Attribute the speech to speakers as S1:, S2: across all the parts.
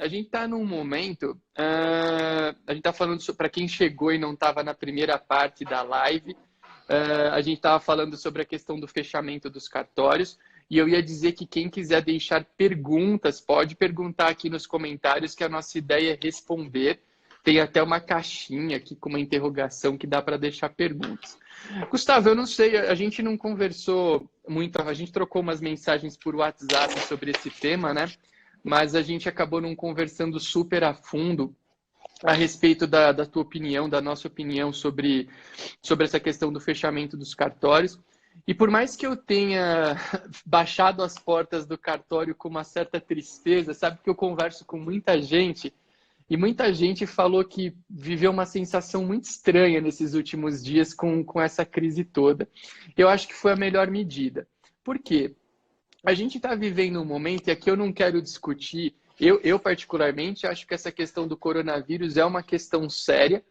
S1: a gente está num momento, a gente está falando, para quem chegou e não estava na primeira parte da live, a gente estava falando sobre a questão do fechamento dos cartórios, e eu ia dizer que quem quiser deixar perguntas, pode perguntar aqui nos comentários, que a nossa ideia é responder. Tem até uma caixinha aqui com uma interrogação que dá para deixar perguntas. Gustavo, eu não sei, a gente não conversou muito, a gente trocou umas mensagens por WhatsApp sobre esse tema, né? Mas a gente acabou não conversando super a fundo a respeito da tua opinião, da nossa opinião sobre essa questão do fechamento dos cartórios. E por mais que eu tenha baixado as portas do cartório com uma certa tristeza, sabe que eu converso com muita gente e muita gente falou que viveu uma sensação muito estranha nesses últimos dias com essa crise toda. Eu acho que foi a melhor medida. Por quê? A gente está vivendo um momento, e aqui eu não quero discutir, eu particularmente acho que essa questão do coronavírus é uma questão séria,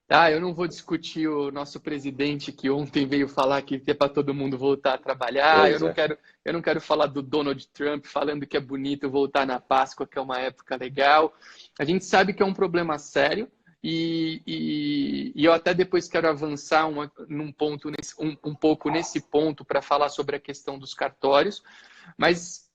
S1: tá? Eu não vou discutir o nosso presidente que ontem veio falar que é para todo mundo voltar a trabalhar, eu não quero falar do Donald Trump falando que é bonito voltar na Páscoa, que é uma época legal. A gente sabe que é um problema sério, e eu até depois quero avançar num ponto, um pouco nesse ponto para falar sobre a questão dos cartórios, mas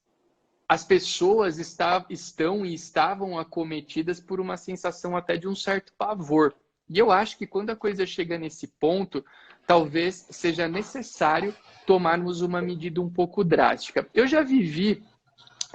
S1: as pessoas estão e estavam acometidas por uma sensação até de um certo pavor. E eu acho que quando a coisa chega nesse ponto, talvez seja necessário tomarmos uma medida um pouco drástica. Eu já vivi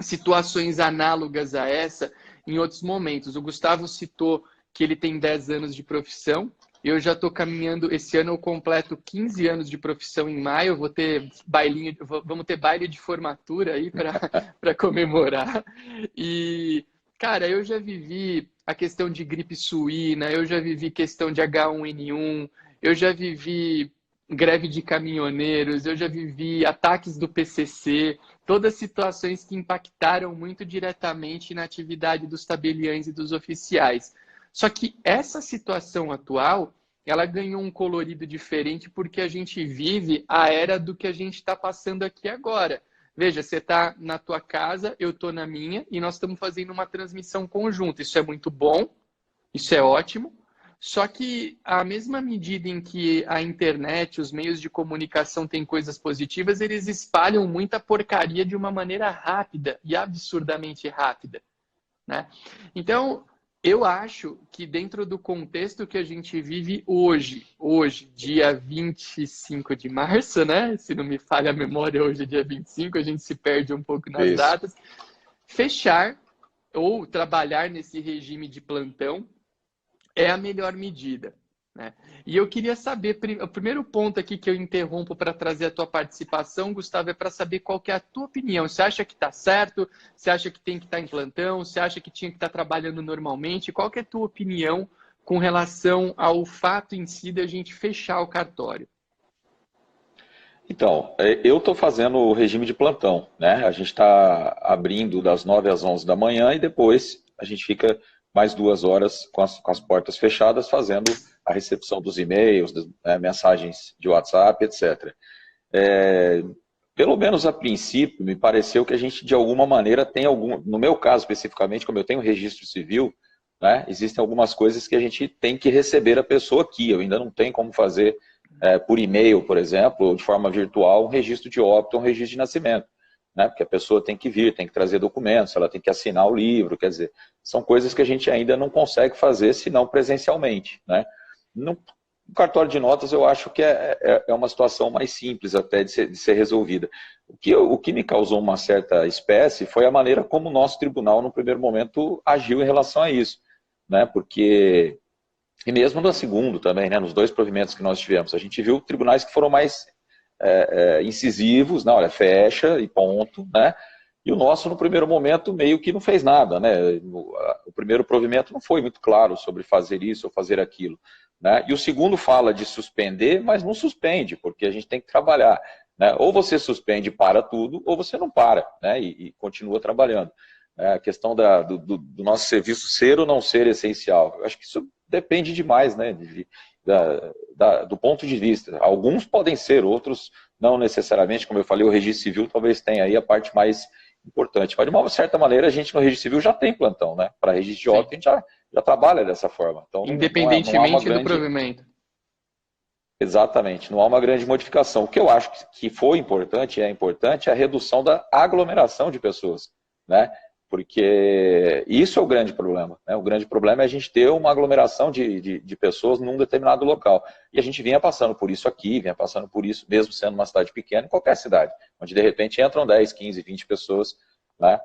S1: situações análogas a essa em outros momentos. O Gustavo citou que ele tem 10 anos de profissão. Eu já estou caminhando, esse ano eu completo 15 anos de profissão em maio, vamos ter baile de formatura aí para comemorar. E, cara, eu já vivi a questão de gripe suína, eu já vivi questão de H1N1, eu já vivi greve de caminhoneiros, eu já vivi ataques do PCC, todas situações que impactaram muito diretamente na atividade dos tabeliães e dos oficiais. Só que essa situação atual, ela ganhou um colorido diferente porque a gente vive a era do que a gente está passando aqui agora. Veja, você está na tua casa, eu estou na minha, e nós estamos fazendo uma transmissão conjunta. Isso é muito bom, isso é ótimo. Só que à mesma medida em que a internet, os meios de comunicação têm coisas positivas, eles espalham muita porcaria de uma maneira rápida e absurdamente rápida, né? Então, eu acho que dentro do contexto que a gente vive hoje, dia 25 de março, né? Se não me falha a memória, hoje é dia 25, a gente se perde um pouco nas datas. Fechar ou trabalhar nesse regime de plantão é a melhor medida, né? E eu queria saber, o primeiro ponto aqui que eu interrompo para trazer a tua participação, Gustavo, é para saber qual que é a tua opinião. Você acha que está certo? Você acha que tem que estar em plantão? Você acha que tinha que estar trabalhando normalmente? Qual que é a tua opinião com relação ao fato em si de a gente fechar o cartório?
S2: Então, eu estou fazendo o regime de plantão, né? A gente está abrindo das 9 às 11 da manhã e depois a gente fica mais 2 horas com as portas fechadas fazendo a recepção dos e-mails, mensagens de WhatsApp, etc. Pelo menos a princípio, me pareceu que a gente de alguma maneira tem no meu caso especificamente, como eu tenho registro civil, né, existem algumas coisas que a gente tem que receber a pessoa aqui. Eu ainda não tenho como fazer por e-mail, por exemplo, ou de forma virtual, um registro de óbito, um registro de nascimento, né? Porque a pessoa tem que vir, tem que trazer documentos, ela tem que assinar o livro, quer dizer, são coisas que a gente ainda não consegue fazer, senão presencialmente, né? No cartório de notas, eu acho que é uma situação mais simples até de ser resolvida. O que me causou uma certa espécie foi a maneira como o nosso tribunal, no primeiro momento, agiu em relação a isso, né? Porque, e mesmo no segundo também, né? Nos 2 provimentos que nós tivemos, a gente viu tribunais que foram mais incisivos, não, olha, fecha e ponto, né? E o nosso, no primeiro momento, meio que não fez nada, né? O primeiro provimento não foi muito claro sobre fazer isso ou fazer aquilo, né? E o segundo fala de suspender, mas não suspende, porque a gente tem que trabalhar, né? Ou você suspende e para tudo, ou você não para, né? E continua trabalhando. A questão do nosso serviço ser ou não ser essencial, eu acho que isso depende demais, né? Do ponto de vista. Alguns podem ser, outros não necessariamente. Como eu falei, o registro civil talvez tenha aí a parte mais importante. Mas, de uma certa maneira, a gente no registro civil já tem plantão, né? Para registro de
S1: Sim.
S2: óbito, a gente já trabalha dessa forma. Então, não há uma
S1: Independentemente do
S2: grande...
S1: provimento.
S2: Exatamente, não há uma grande modificação. O que eu acho que foi importante, e é importante, é a redução da aglomeração de pessoas, né? Porque isso é o grande problema, né? O grande problema é a gente ter uma aglomeração de pessoas num determinado local. E a gente vinha passando por isso aqui, vinha passando por isso, mesmo sendo uma cidade pequena, em qualquer cidade, onde de repente entram 10, 15, 20 pessoas, né?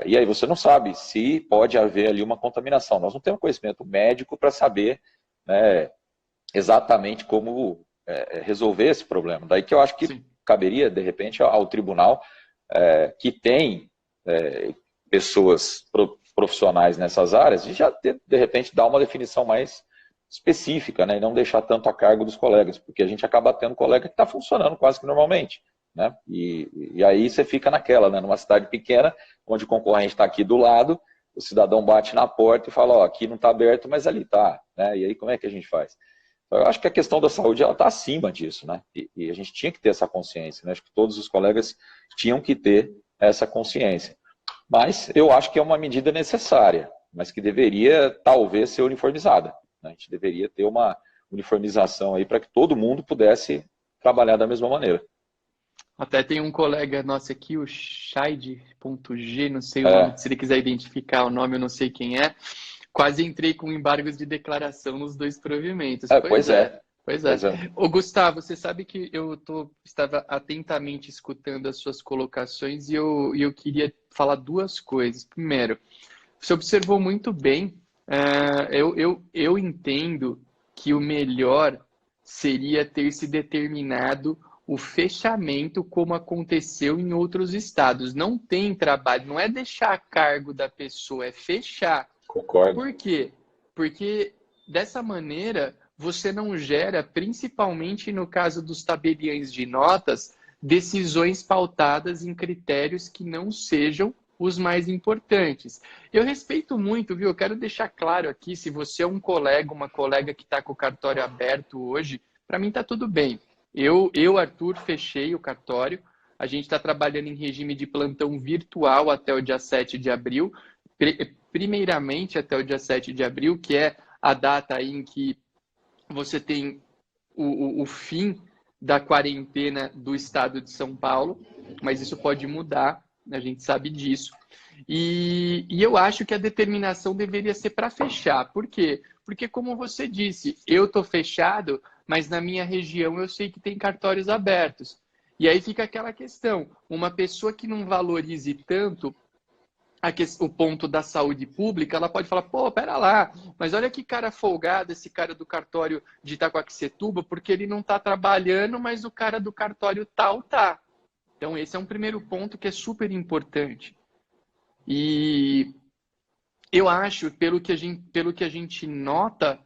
S2: E aí você não sabe se pode haver ali uma contaminação. Nós não temos conhecimento médico para saber, né, exatamente como resolver esse problema. Daí que eu acho que
S1: Sim.
S2: caberia, de repente, ao tribunal, que tem pessoas profissionais nessas áreas, e já, de repente, dar uma definição mais específica, né, e não deixar tanto a cargo dos colegas, porque a gente acaba tendo colega que está funcionando quase que normalmente. Né? E aí você fica naquela, né, numa cidade pequena, onde o concorrente está aqui do lado, o cidadão bate na porta e fala, ó, aqui não está aberto, mas ali está. Né? E aí como é que a gente faz? Eu acho que a questão da saúde está acima disso, né? E a gente tinha que ter essa consciência, né? Acho que todos os colegas tinham que ter essa consciência. Mas eu acho que é uma medida necessária, mas que deveria talvez ser uniformizada. Né? A gente deveria ter uma uniformização aí para que todo mundo pudesse trabalhar da mesma maneira.
S1: Até tem um colega nosso aqui, o Shaid.g, não sei o nome, se ele quiser identificar o nome, eu não sei quem é. Quase entrei com embargos de declaração nos 2 provimentos.
S2: Pois é.
S1: Ô, Gustavo, você sabe que estava atentamente escutando as suas colocações e eu queria falar 2 coisas. Primeiro, você observou muito bem, eu entendo que o melhor seria ter se determinado o fechamento como aconteceu em outros estados. Não tem trabalho, não é deixar a cargo da pessoa, é fechar.
S2: Concordo.
S1: Por quê? Porque dessa maneira você não gera, principalmente no caso dos tabeliães de notas, decisões pautadas em critérios que não sejam os mais importantes. Eu respeito muito, viu? Eu quero deixar claro aqui, se você é um colega, uma colega que está com o cartório aberto hoje, para mim está tudo bem. Eu, Arthur, fechei o cartório. A gente está trabalhando em regime de plantão virtual até o dia 7 de abril. Primeiramente até o dia 7 de abril, que é a data em que você tem o fim da quarentena do estado de São Paulo, mas isso pode mudar, a gente sabe disso. E eu acho que a determinação deveria ser para fechar. Por quê? Porque, como você disse, eu estou fechado, mas na minha região eu sei que tem cartórios abertos. E aí fica aquela questão, uma pessoa que não valorize tanto o ponto da saúde pública, ela pode falar, pô, pera lá, mas olha que cara folgado esse cara do cartório de Itacoaquecetuba, porque ele não está trabalhando, mas o cara do cartório tal tá. Então esse é um primeiro ponto que é super importante. E eu acho, pelo que a gente nota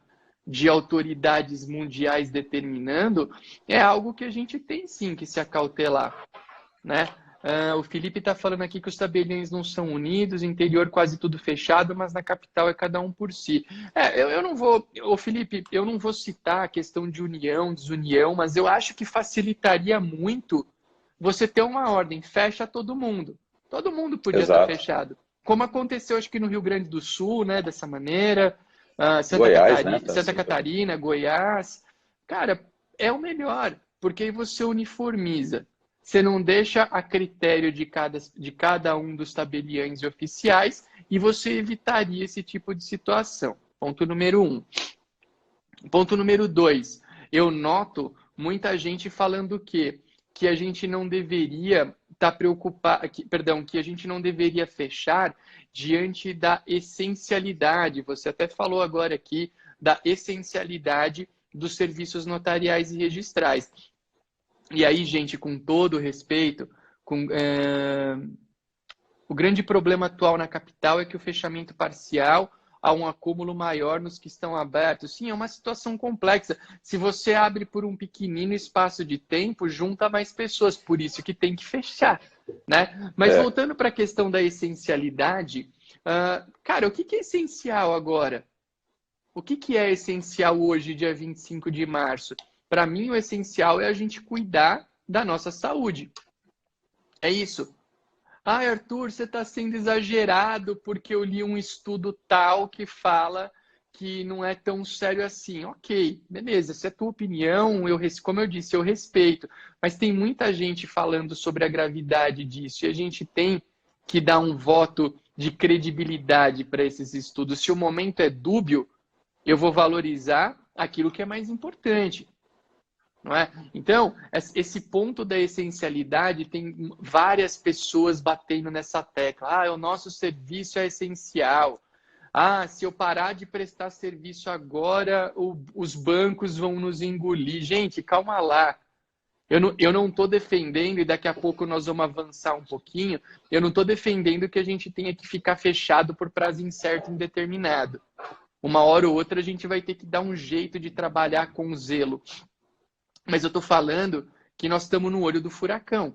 S1: de autoridades mundiais determinando, é algo que a gente tem sim que se acautelar, né? O Felipe está falando aqui que os tabeliões não são unidos, interior quase tudo fechado, mas na capital é cada um por si. Eu não vou, Felipe, eu não vou citar a questão de união, desunião, mas eu acho que facilitaria muito você ter uma ordem, fecha todo mundo. Todo mundo podia estar fechado. Como aconteceu, acho que no Rio Grande do Sul, né, dessa maneira, Santa Catarina, Goiás. Cara, é o melhor, porque aí você uniformiza. Você não deixa a critério de cada um dos tabeliães oficiais e você evitaria esse tipo de situação. Ponto número 1. Ponto número 2. Eu noto muita gente falando que a gente não deveria estar preocupado, que a gente não deveria fechar diante da essencialidade. Você até falou agora aqui da essencialidade dos serviços notariais e registrais. E aí, gente, com todo respeito, o grande problema atual na capital é que o fechamento parcial há um acúmulo maior nos que estão abertos. Sim, é uma situação complexa. Se você abre por um pequenino espaço de tempo, junta mais pessoas, por isso que tem que fechar, né? Mas voltando para a questão da essencialidade, cara, o que é essencial agora? O que é essencial hoje, dia 25 de março? Para mim, o essencial é a gente cuidar da nossa saúde. É isso. Ah, Arthur, você está sendo exagerado porque eu li um estudo tal que fala que não é tão sério assim. Ok, beleza, essa é a tua opinião, como eu disse, eu respeito. Mas tem muita gente falando sobre a gravidade disso e a gente tem que dar um voto de credibilidade para esses estudos. Se o momento é dúbio, eu vou valorizar aquilo que é mais importante. Não é? Então, esse ponto da essencialidade tem várias pessoas batendo nessa tecla. Ah, o nosso serviço é essencial. Ah, se eu parar de prestar serviço agora, os bancos vão nos engolir. Gente, calma lá. Eu não estou defendendo, e daqui a pouco nós vamos avançar um pouquinho, eu não estou defendendo que a gente tenha que ficar fechado por prazo incerto e indeterminado. Uma hora ou outra a gente vai ter que dar um jeito de trabalhar com zelo. Mas eu estou falando que nós estamos no olho do furacão.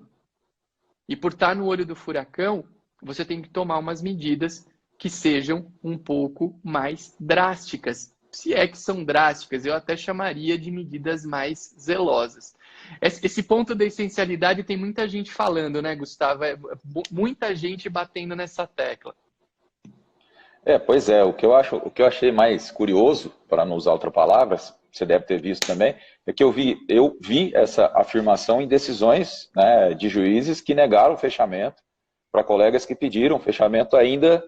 S1: E por estar no olho do furacão, você tem que tomar umas medidas que sejam um pouco mais drásticas. Se é que são drásticas, eu até chamaria de medidas mais zelosas. Esse ponto da essencialidade tem muita gente falando, né, Gustavo? Muita gente batendo nessa tecla.
S2: Pois é, o que eu achei mais curioso, para não usar outra palavra, você deve ter visto também, é que eu vi essa afirmação em decisões, né, de juízes que negaram o fechamento para colegas que pediram fechamento ainda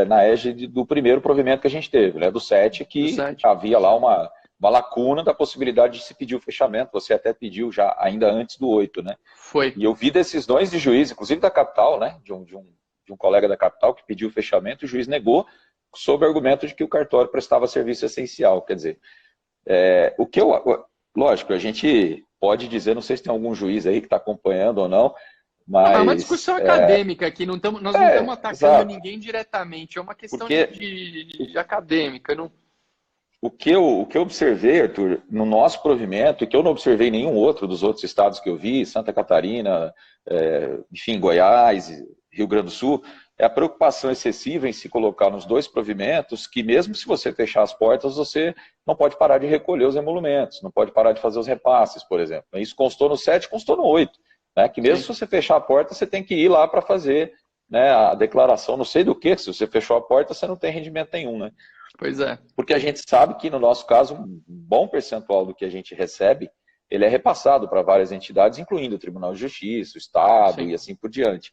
S2: na égide do primeiro provimento que a gente teve, né, do 7, que havia lá uma lacuna da possibilidade de se pedir o fechamento. Você até pediu já ainda antes do 8, né?
S1: Foi.
S2: E eu vi decisões de juiz, inclusive da capital, né, de um colega da capital que pediu o fechamento, o juiz negou sob o argumento de que o cartório prestava serviço essencial. Quer dizer, lógico, a gente pode dizer, não sei se tem algum juiz aí que está acompanhando ou não, mas...
S1: É uma discussão acadêmica aqui, nós não estamos atacando
S2: exato.
S1: Ninguém diretamente, é uma questão
S2: Porque
S1: de acadêmica. Não...
S2: O que eu observei, Arthur, no nosso provimento, e que eu não observei em nenhum outro dos outros estados que eu vi, Santa Catarina, enfim, Goiás, Rio Grande do Sul, é a preocupação excessiva em se colocar nos dois provimentos que mesmo se você fechar as portas, você não pode parar de recolher os emolumentos, não pode parar de fazer os repasses, por exemplo. Isso constou no 7, constou no 8. Né? Que mesmo se você fechar a porta, você tem que ir lá para fazer, né, a declaração, não sei do que, se você fechou a porta, você não tem rendimento nenhum. Né?
S1: Pois é.
S2: Porque a gente sabe que, no nosso caso, um bom percentual do que a gente recebe, ele é repassado para várias entidades, incluindo o Tribunal de Justiça, o Estado e assim por diante.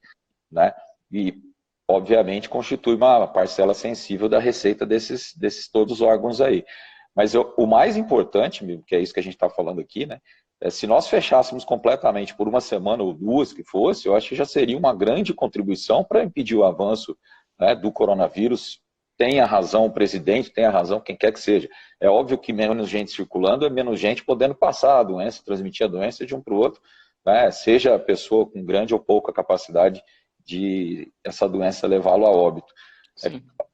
S2: Né? E, obviamente, constitui uma parcela sensível da receita desses todos os órgãos aí. Mas o mais importante, que é isso que a gente está falando aqui, né, se nós fechássemos completamente por uma semana ou duas que fosse, eu acho que já seria uma grande contribuição para impedir o avanço, né, do coronavírus. Tem a razão o presidente, tem a razão quem quer que seja. É óbvio que menos gente circulando é menos gente podendo passar a doença, transmitir a doença de um para o outro, né, seja a pessoa com grande ou pouca capacidade de essa doença levá-lo a óbito.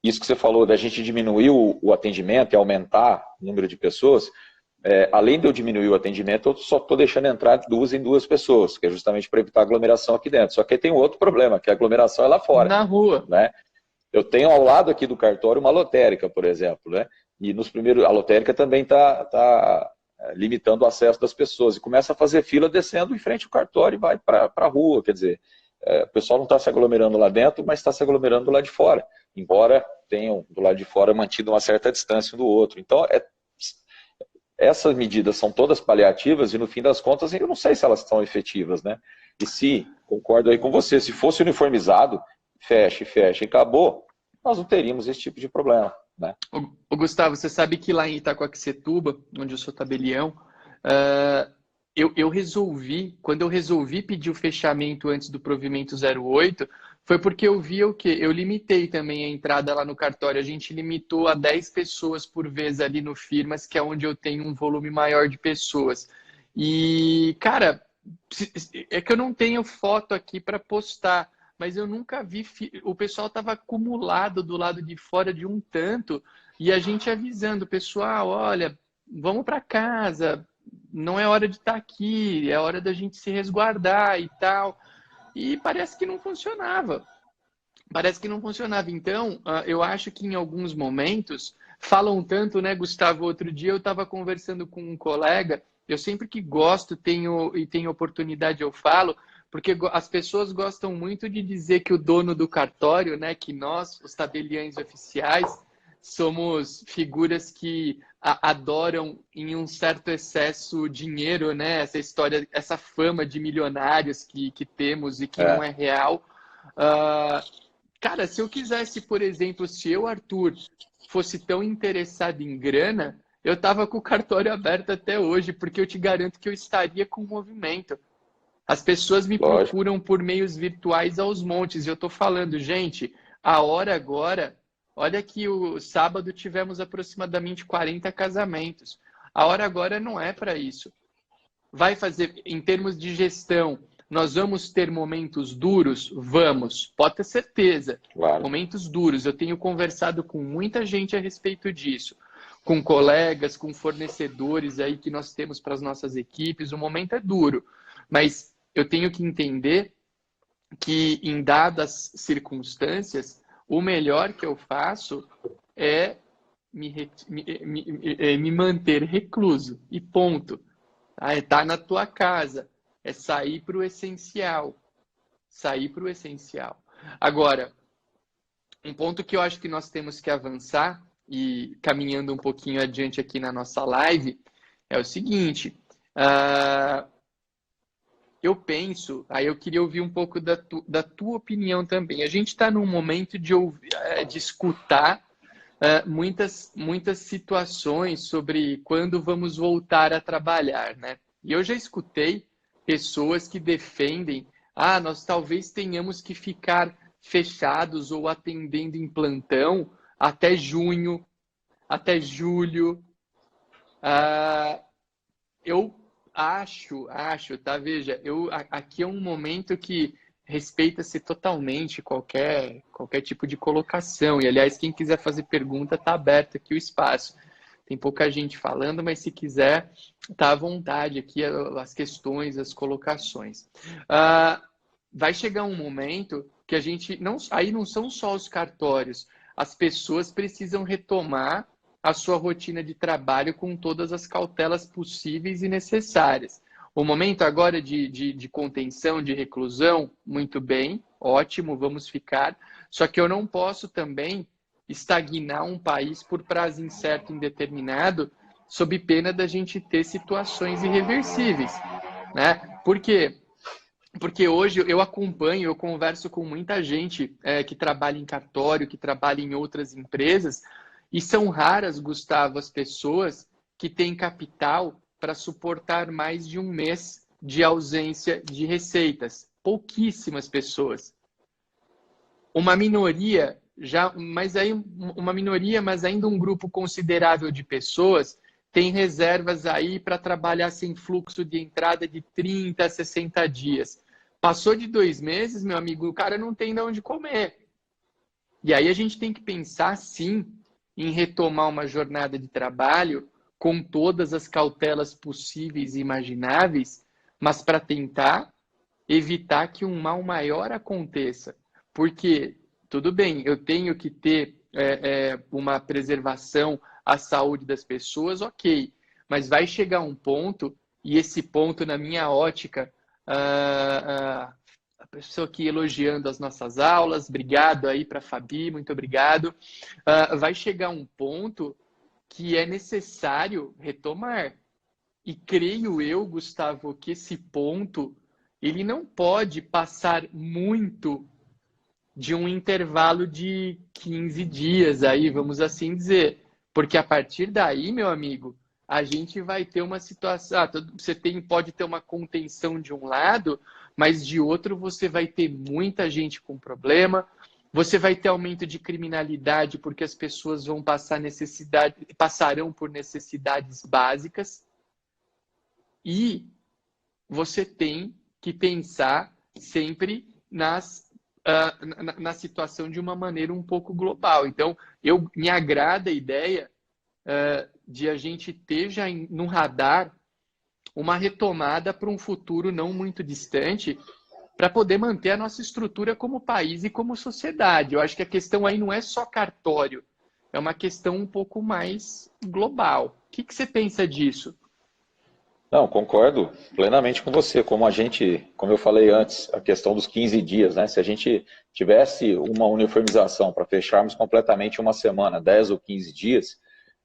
S2: Isso que você falou, da gente diminuir o atendimento e aumentar o número de pessoas, além de eu diminuir o atendimento, eu só estou deixando entrar de 2 em 2 pessoas, que é justamente para evitar aglomeração aqui dentro. Só que tem um outro problema, que a aglomeração é lá fora.
S1: Na rua.
S2: Né? Eu tenho ao lado aqui do cartório uma lotérica, por exemplo, né? E nos primeiros, a lotérica também está limitando o acesso das pessoas, e começa a fazer fila descendo em frente ao cartório e vai para a rua, quer dizer, o pessoal não está se aglomerando lá dentro, mas está se aglomerando do lado de fora, embora tenham do lado de fora mantido uma certa distância um do outro. Então, essas medidas são todas paliativas e, no fim das contas, eu não sei se elas são efetivas, né? E se, concordo aí com você, se fosse uniformizado, fecha e acabou, nós não teríamos esse tipo de problema. Né?
S1: Ô, Gustavo, você sabe que lá em Itacoaquecetuba, onde eu sou tabelião, quando eu resolvi pedir o fechamento antes do provimento 08, foi porque eu vi o quê? Eu limitei também a entrada lá no cartório. A gente limitou a 10 pessoas por vez ali no Firmas, que é onde eu tenho um volume maior de pessoas. E, cara, é que eu não tenho foto aqui para postar, mas eu nunca vi, o pessoal estava acumulado do lado de fora de um tanto, e a gente avisando, pessoal, olha, vamos para casa, não é hora de estar aqui, é hora da gente se resguardar e tal. E parece que não funcionava. Então, eu acho que em alguns momentos, falam tanto, né, Gustavo? Outro dia eu estava conversando com um colega, eu sempre que gosto, tenho oportunidade, eu falo, Porque as pessoas gostam muito de dizer que o dono do cartório, né, que nós, os tabeliães oficiais, somos figuras que adoram em um certo excesso dinheiro, né? Essa história, essa fama de milionários que temos e que não é real. Cara, se eu quisesse, por exemplo, se eu, Arthur, fosse tão interessado em grana, eu tava com o cartório aberto até hoje, porque eu te garanto que eu estaria com o movimento. As pessoas me
S2: Lógico.
S1: procuram por meios virtuais aos montes. E eu tô falando, gente, a hora agora. Olha que o sábado tivemos aproximadamente 40 casamentos. A hora agora não é para isso. Vai fazer, em termos de gestão, nós vamos ter momentos duros? Vamos, pode ter certeza.
S2: Claro.
S1: Momentos duros. Eu tenho conversado com muita gente a respeito disso. Com colegas, com fornecedores aí que nós temos para as nossas equipes. O momento é duro. Mas eu tenho que entender que, em dadas circunstâncias, o melhor que eu faço é me manter recluso. E ponto. É estar na tua casa. É sair para o essencial. Sair para o essencial. Agora, um ponto que eu acho que nós temos que avançar, e caminhando um pouquinho adiante aqui na nossa live, é o seguinte. Eu penso, aí eu queria ouvir um pouco da tua opinião também. A gente está num momento de escutar muitas situações sobre quando vamos voltar a trabalhar, né? E eu já escutei pessoas que defendem, nós talvez tenhamos que ficar fechados ou atendendo em plantão até junho, até julho. Eu acho, tá? Veja, aqui é um momento que respeita-se totalmente qualquer tipo de colocação. E, aliás, quem quiser fazer pergunta, tá aberto aqui o espaço. Tem pouca gente falando, mas se quiser, tá à vontade aqui as questões, as colocações. Vai chegar um momento que a gente... aí não são só os cartórios. As pessoas precisam retomar a sua rotina de trabalho com todas as cautelas possíveis e necessárias. O momento agora de contenção, de reclusão, muito bem, ótimo, vamos ficar. Só que eu não posso também estagnar um país por prazo incerto e indeterminado, sob pena da gente ter situações irreversíveis, né? Por quê? Porque hoje eu acompanho, eu converso com muita gente que trabalha em cartório, que trabalha em outras empresas, e são raras, Gustavo, as pessoas que têm capital para suportar mais de um mês de ausência de receitas. Pouquíssimas pessoas. Uma minoria, mas ainda um grupo considerável de pessoas tem reservas aí para trabalhar sem fluxo de entrada de 30 a 60 dias. Passou de 2 meses, meu amigo, o cara não tem de onde comer. E aí a gente tem que pensar, sim, em retomar uma jornada de trabalho com todas as cautelas possíveis e imagináveis, mas para tentar evitar que um mal maior aconteça. Porque, tudo bem, eu tenho que ter uma preservação à saúde das pessoas, ok, mas vai chegar um ponto, e esse ponto, na minha ótica, a pessoa aqui elogiando as nossas aulas, obrigado aí para a Fabi, muito obrigado. Vai chegar um ponto que é necessário retomar. E creio eu, Gustavo, que esse ponto ele não pode passar muito de um intervalo de 15 dias aí, vamos assim dizer. Porque a partir daí, meu amigo, a gente vai ter uma situação... você pode ter uma contenção de um lado, mas de outro você vai ter muita gente com problema, você vai ter aumento de criminalidade porque as pessoas vão passarão por necessidades básicas, e você tem que pensar sempre na situação de uma maneira um pouco global. Então, me agrada a ideia de a gente ter já no radar uma retomada para um futuro não muito distante, para poder manter a nossa estrutura como país e como sociedade. Eu acho que a questão aí não é só cartório, é uma questão um pouco mais global. O que você pensa disso?
S2: Não, concordo plenamente com você. Como eu falei antes, a questão dos 15 dias, né? Se a gente tivesse uma uniformização para fecharmos completamente uma semana, 10 ou 15 dias,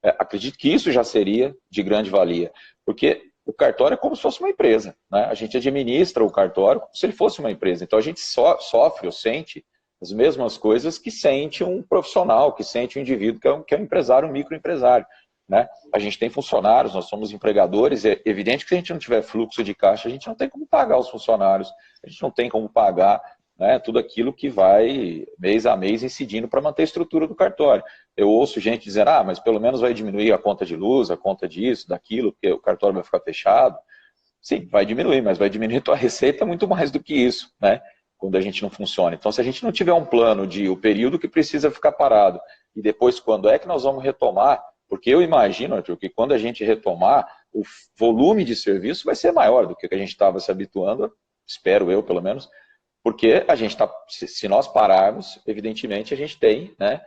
S2: acredito que isso já seria de grande valia. Porque o cartório é como se fosse uma empresa, né? A gente administra o cartório como se ele fosse uma empresa. Então a gente sofre ou sente as mesmas coisas que sente um profissional, que sente um indivíduo que é um empresário, um microempresário. Né? A gente tem funcionários, nós somos empregadores, é evidente que se a gente não tiver fluxo de caixa, a gente não tem como pagar os funcionários, a gente não tem como pagar, né, tudo aquilo que vai mês a mês incidindo para manter a estrutura do cartório. Eu ouço gente dizer, mas pelo menos vai diminuir a conta de luz, a conta disso, daquilo, porque o cartório vai ficar fechado. Sim, vai diminuir, mas vai diminuir a tua receita muito mais do que isso, né? Quando a gente não funciona. Então, se a gente não tiver um plano de o período que precisa ficar parado e depois quando é que nós vamos retomar, porque eu imagino, Arthur, que quando a gente retomar, o volume de serviço vai ser maior do que a gente estava se habituando, espero eu, pelo menos, porque a gente está, se nós pararmos, evidentemente a gente tem, né,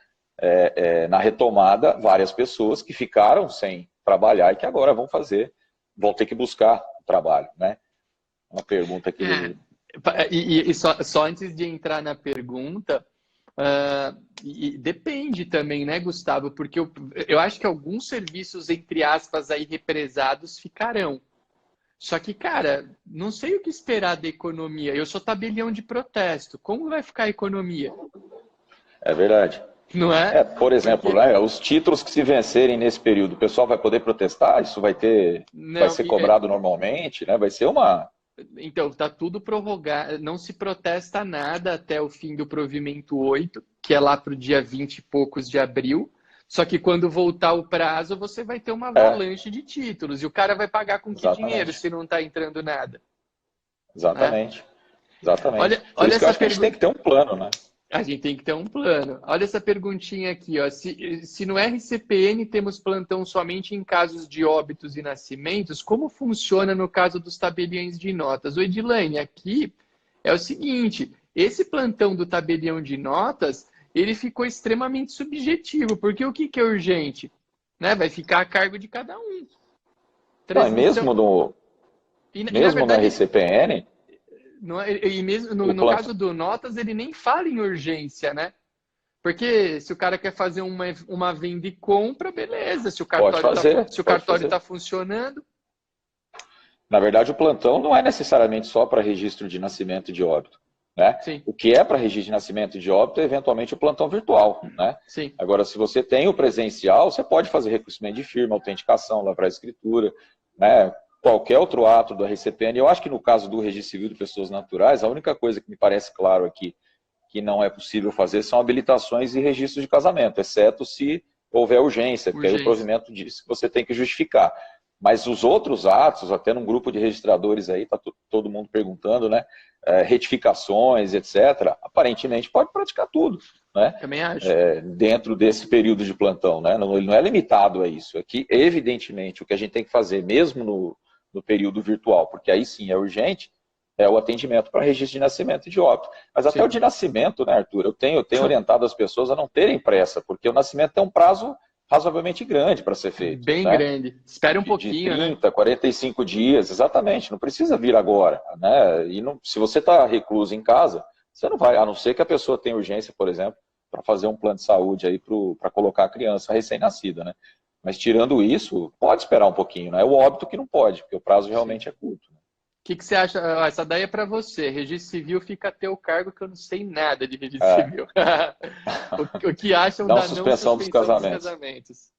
S2: na retomada, várias pessoas que ficaram sem trabalhar e que agora vão ter que buscar o trabalho, né? Uma pergunta que...
S1: E só antes de entrar na pergunta, depende também, né, Gustavo? Porque eu acho que alguns serviços, entre aspas, aí represados ficarão. Só que, cara, não sei o que esperar da economia. Eu sou tabelião de protesto. Como vai ficar a economia?
S2: É verdade.
S1: Não é?
S2: Por exemplo,
S1: Porque...
S2: né, os títulos que se vencerem nesse período, o pessoal vai poder protestar? Isso vai
S1: Não,
S2: ser cobrado normalmente, né? Vai ser uma...
S1: Então, está tudo prorrogado, não se protesta nada até o fim do provimento 8, que é lá para o dia 20 e poucos de abril. Só que quando voltar o prazo, você vai ter uma avalanche de títulos. E o cara vai pagar com que dinheiro
S2: Exatamente.
S1: se não está entrando nada?
S2: Exatamente.
S1: Né?
S2: Exatamente. Por
S1: Olha
S2: isso que eu
S1: essa
S2: acho que a gente tem que ter um plano, né?
S1: A gente tem que ter um plano. Olha essa perguntinha aqui, ó. Se no RCPN temos plantão somente em casos de óbitos e nascimentos, como funciona no caso dos tabeliões de notas? O Edilane, aqui é o seguinte: esse plantão do tabelião de notas, ele ficou extremamente subjetivo, porque o que é urgente? Né? Vai ficar a cargo de cada um.
S2: Não, e
S1: Transmissão. Na
S2: mesmo no
S1: verdade,
S2: RCPN,
S1: e mesmo
S2: o
S1: no
S2: plantão
S1: caso do Notas, ele nem fala em urgência, né? Porque se o cara quer fazer uma venda e compra, beleza. Se o
S2: pode
S1: cartório
S2: fazer, pode fazer.
S1: está funcionando.
S2: Na verdade, o plantão não é necessariamente só para registro de nascimento e de óbito, né?
S1: Sim.
S2: O que é para registro de nascimento e de óbito é eventualmente o plantão virtual, né?
S1: Sim.
S2: Agora, se você tem o presencial, você pode fazer reconhecimento de firma, autenticação, lavrar escritura, né? Qualquer outro ato do RCPN. Eu acho que no caso do Registro Civil de Pessoas Naturais, a única coisa que me parece claro aqui que não é possível fazer são habilitações e registros de casamento, exceto se houver urgência, porque aí o provimento diz que você tem que justificar. Mas os outros atos, até num grupo de registradores aí, está todo mundo perguntando, né? Retificações, etc. Aparentemente pode praticar tudo, né?
S1: Também acho.
S2: Dentro desse período de plantão, né? Ele não é limitado a isso. Aqui, evidentemente, o que a gente tem que fazer, mesmo no período virtual, porque aí sim é urgente, é o atendimento para registro de nascimento e de óbito. Mas até o de nascimento, né, Arthur? Eu tenho orientado as pessoas a não terem pressa, porque o nascimento tem um prazo razoavelmente grande para ser feito.
S1: Bem
S2: né?
S1: grande. Espera um pouquinho,
S2: de 30, 45 dias, exatamente. Não precisa vir agora. Né? E se você está recluso em casa, você não vai, a não ser que a pessoa tenha urgência, por exemplo, para fazer um plano de saúde aí para colocar a criança recém-nascida. Né? Mas tirando isso, pode esperar um pouquinho. Né? É o óbito que não pode, porque o prazo realmente é curto. Né?
S1: O que você acha? Essa daí é para você. Registro civil fica a teu cargo, que eu não sei nada de registro civil. O que acham da não suspensão dos casamentos?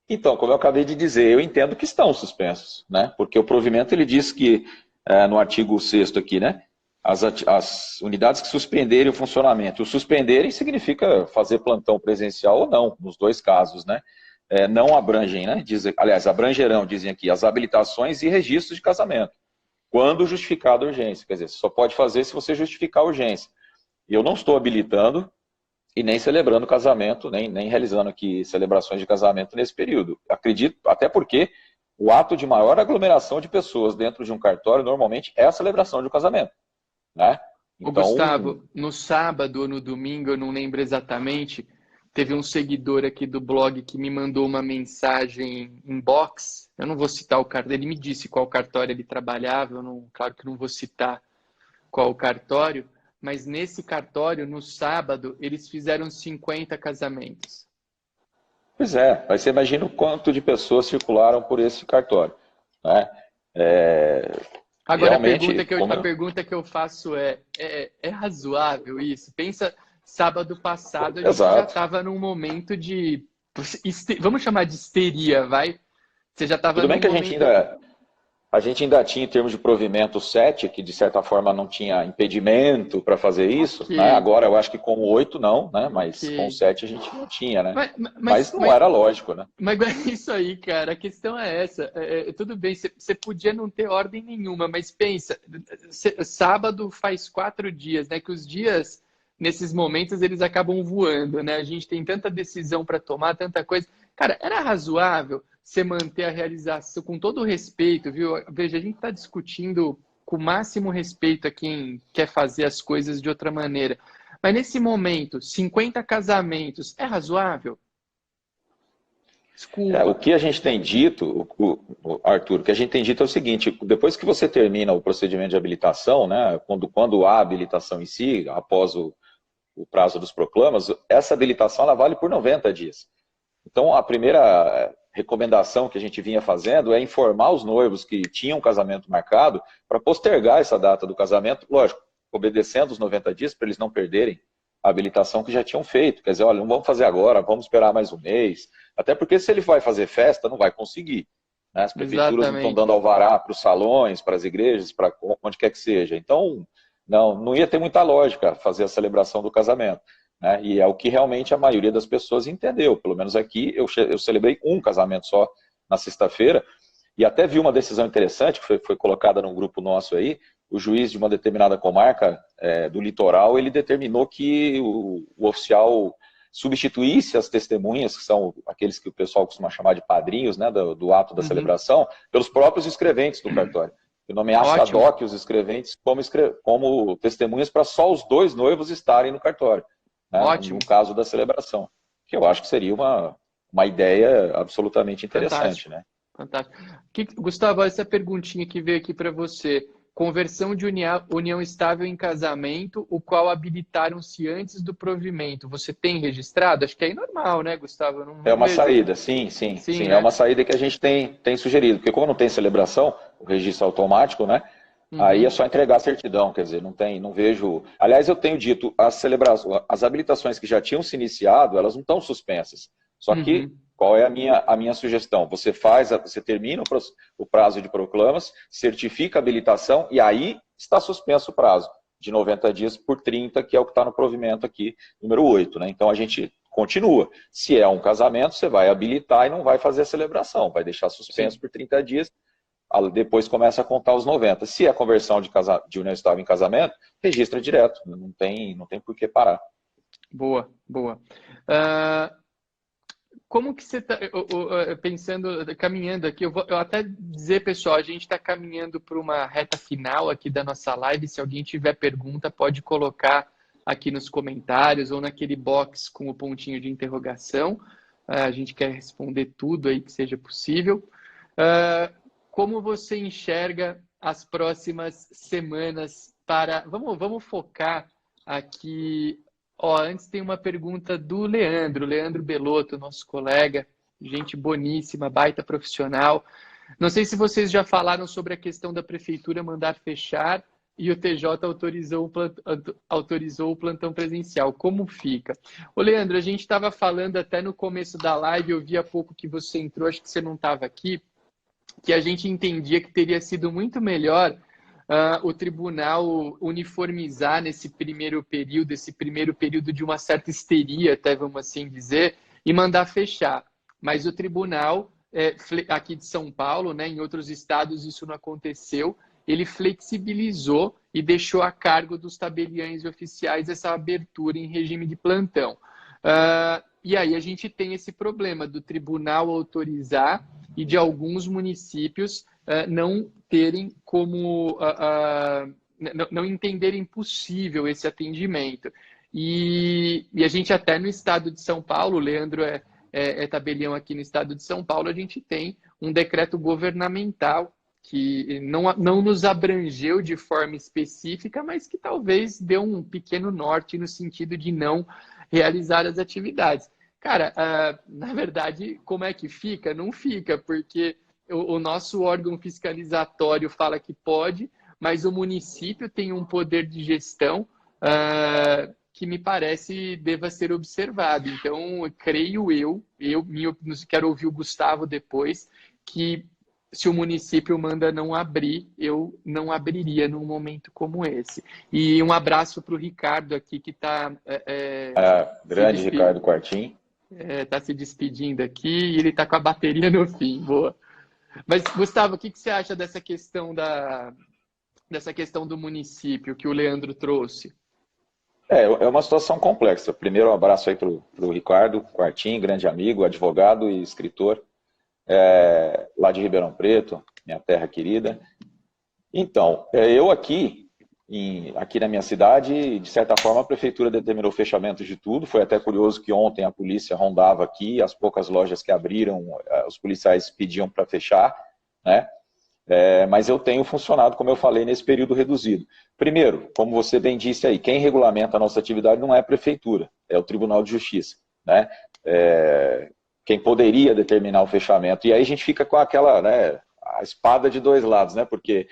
S2: Então, como eu acabei de dizer, eu entendo que estão suspensos, né? Porque o provimento ele diz que, no artigo 6º aqui, né? As unidades que suspenderem o funcionamento. O suspenderem significa fazer plantão presencial ou não, nos dois casos, né? Não abrangem, né? Aliás, abrangerão, dizem aqui, as habilitações e registros de casamento. Quando justificada a urgência. Quer dizer, você só pode fazer se você justificar a urgência. E eu não estou habilitando e nem celebrando casamento, nem realizando aqui celebrações de casamento nesse período. Acredito, até porque o ato de maior aglomeração de pessoas dentro de um cartório, normalmente, é a celebração de um casamento. Né?
S1: Então, Gustavo, no sábado ou no domingo, eu não lembro exatamente, teve um seguidor aqui do blog que me mandou uma mensagem inbox. Eu não vou citar o cartório, ele me disse qual cartório ele trabalhava, claro que não vou citar qual o cartório, mas nesse cartório, no sábado, eles fizeram 50 casamentos.
S2: Pois é, mas você imagina o quanto de pessoas circularam por esse cartório, né?
S1: Agora,
S2: Realmente,
S1: a pergunta que eu faço é razoável isso? Pensa, sábado passado a gente já
S2: Exato.
S1: estava num momento de, vamos chamar de histeria, vai? Você já estava
S2: Tudo bem
S1: num
S2: que
S1: momento...
S2: a gente ainda tinha, em termos de provimento, 7, que de certa forma não tinha impedimento para fazer isso, né?
S1: Ok,
S2: Agora eu acho que com o 8 não, né? Mas com o
S1: ok.
S2: 7 a gente não tinha, né?
S1: Mas,
S2: Mas não era lógico, né?
S1: mas é isso aí, cara. A questão é essa. Tudo bem, você podia não ter ordem nenhuma, mas pensa, sábado faz 4 dias, né? Que os dias, nesses momentos, eles acabam voando, né? A gente tem tanta decisão para tomar, tanta coisa. Cara, era razoável você manter a realização, com todo o respeito, viu? Veja, a gente está discutindo com o máximo respeito a quem quer fazer as coisas de outra maneira. Mas nesse momento, 50 casamentos, é razoável?
S2: O
S1: Desculpa.
S2: que a gente tem dito, Arthur, o que a gente tem dito é o seguinte: depois que você termina o procedimento de habilitação, né? Quando há habilitação em si, após o prazo dos proclamas, essa habilitação ela vale por 90 dias. Então, a primeira recomendação que a gente vinha fazendo é informar os noivos que tinham um casamento marcado para postergar essa data do casamento, lógico, obedecendo os 90 dias para eles não perderem a habilitação que já tinham feito. Quer dizer, olha, não vamos fazer agora, vamos esperar mais um mês. Até porque se ele vai fazer festa, não vai conseguir, né? As prefeituras não estão
S1: Exatamente.
S2: dando alvará para os salões, para as igrejas, para onde quer que seja. Então, não ia ter muita lógica fazer a celebração do casamento, né? E é o que realmente a maioria das pessoas entendeu. Pelo menos aqui eu celebrei um casamento só na sexta-feira, e até vi uma decisão interessante que foi colocada num grupo nosso aí. O juiz de uma determinada comarca do litoral, ele determinou que o oficial substituísse as testemunhas, que são aqueles que o pessoal costuma chamar de padrinhos, né, do ato da
S1: Uhum.
S2: celebração, pelos próprios escreventes do cartório. E nomeasse ad
S1: Ótimo.
S2: hoc os escreventes como testemunhas para só os dois noivos estarem no cartório, né, no
S1: Ótimo.
S2: caso da celebração. Que eu acho que seria uma ideia absolutamente interessante,
S1: Fantástico.
S2: né?
S1: Fantástico. Gustavo, essa perguntinha que veio aqui para você. Conversão de união estável em casamento, o qual habilitaram-se antes do provimento. Você tem registrado? Acho que é normal, né, Gustavo? Eu
S2: É
S1: não
S2: uma
S1: vejo.
S2: saída, sim, sim,
S1: Sim,
S2: sim. É
S1: né?
S2: uma saída que a gente tem sugerido, porque como não tem celebração, o registro automático, né? Aí é
S1: Uhum.
S2: só entregar a certidão, quer dizer, não vejo. Aliás, eu tenho dito, as habilitações que já tinham se iniciado, elas não estão suspensas. Só que,
S1: Uhum.
S2: qual é a minha sugestão? Você termina o prazo de proclamas, certifica a habilitação e aí está suspenso o prazo de 90 dias por 30, que é o que está no provimento aqui, número 8, né? Então a gente continua. Se é um casamento, você vai habilitar e não vai fazer a celebração, vai deixar suspenso
S1: Sim.
S2: por 30 dias, depois começa a contar os 90. Se é conversão de união estável em casamento, registra direto, não tem por que parar.
S1: Boa, boa. Ah, como que você está pensando, caminhando aqui? Eu até dizer, pessoal, a gente está caminhando para uma reta final aqui da nossa live. Se alguém tiver pergunta, pode colocar aqui nos comentários ou naquele box com o pontinho de interrogação. A gente quer responder tudo aí que seja possível. Como você enxerga as próximas semanas para... Vamos focar aqui. Ó, antes tem uma pergunta do Leandro Belotto, nosso colega, gente boníssima, baita profissional. Não sei se vocês já falaram sobre a questão da prefeitura mandar fechar e o TJ autorizou o plantão presencial. Como fica? Ô, Leandro, a gente estava falando até no começo da live, eu vi há pouco que você entrou, acho que você não estava aqui, que a gente entendia que teria sido muito melhor o tribunal uniformizar nesse primeiro período, esse primeiro período de uma certa histeria, até vamos assim dizer, e mandar fechar. Mas o tribunal, aqui de São Paulo, né, em outros estados isso não aconteceu, ele flexibilizou e deixou a cargo dos tabeliães oficiais essa abertura em regime de plantão. E aí a gente tem esse problema do tribunal autorizar e de alguns municípios não terem como não entenderem possível esse atendimento. E a gente até no estado de São Paulo, o Leandro é tabelião aqui no estado de São Paulo, a gente tem um decreto governamental que não nos abrangeu de forma específica, mas que talvez deu um pequeno norte no sentido de não realizar as atividades. Cara, na verdade, como é que fica? Não fica, porque o nosso órgão fiscalizatório fala que pode, mas o município tem um poder de gestão que me parece deva ser observado. Então, creio quero ouvir o Gustavo depois, que se o município manda não abrir, eu não abriria num momento como esse. E um abraço para o Ricardo aqui, que está
S2: grande Ricardo Quartim.
S1: Está se despedindo aqui e ele está com a bateria no fim. Boa. Mas, Gustavo, o que você acha dessa questão do município que o Leandro trouxe?
S2: É uma situação complexa. Primeiro, um abraço aí para o Ricardo Quartim, grande amigo, advogado e escritor, lá de Ribeirão Preto, minha terra querida. Então, eu aqui na minha cidade, de certa forma, a prefeitura determinou o fechamento de tudo. Foi até curioso que ontem a polícia rondava aqui, as poucas lojas que abriram, os policiais pediam para fechar, né? Mas eu tenho funcionado, como eu falei, nesse período reduzido. Primeiro, como você bem disse aí, quem regulamenta a nossa atividade não é a prefeitura, é o Tribunal de Justiça, né? Quem poderia determinar o fechamento. E aí a gente fica com aquela, né, a espada de dois lados, né? Porque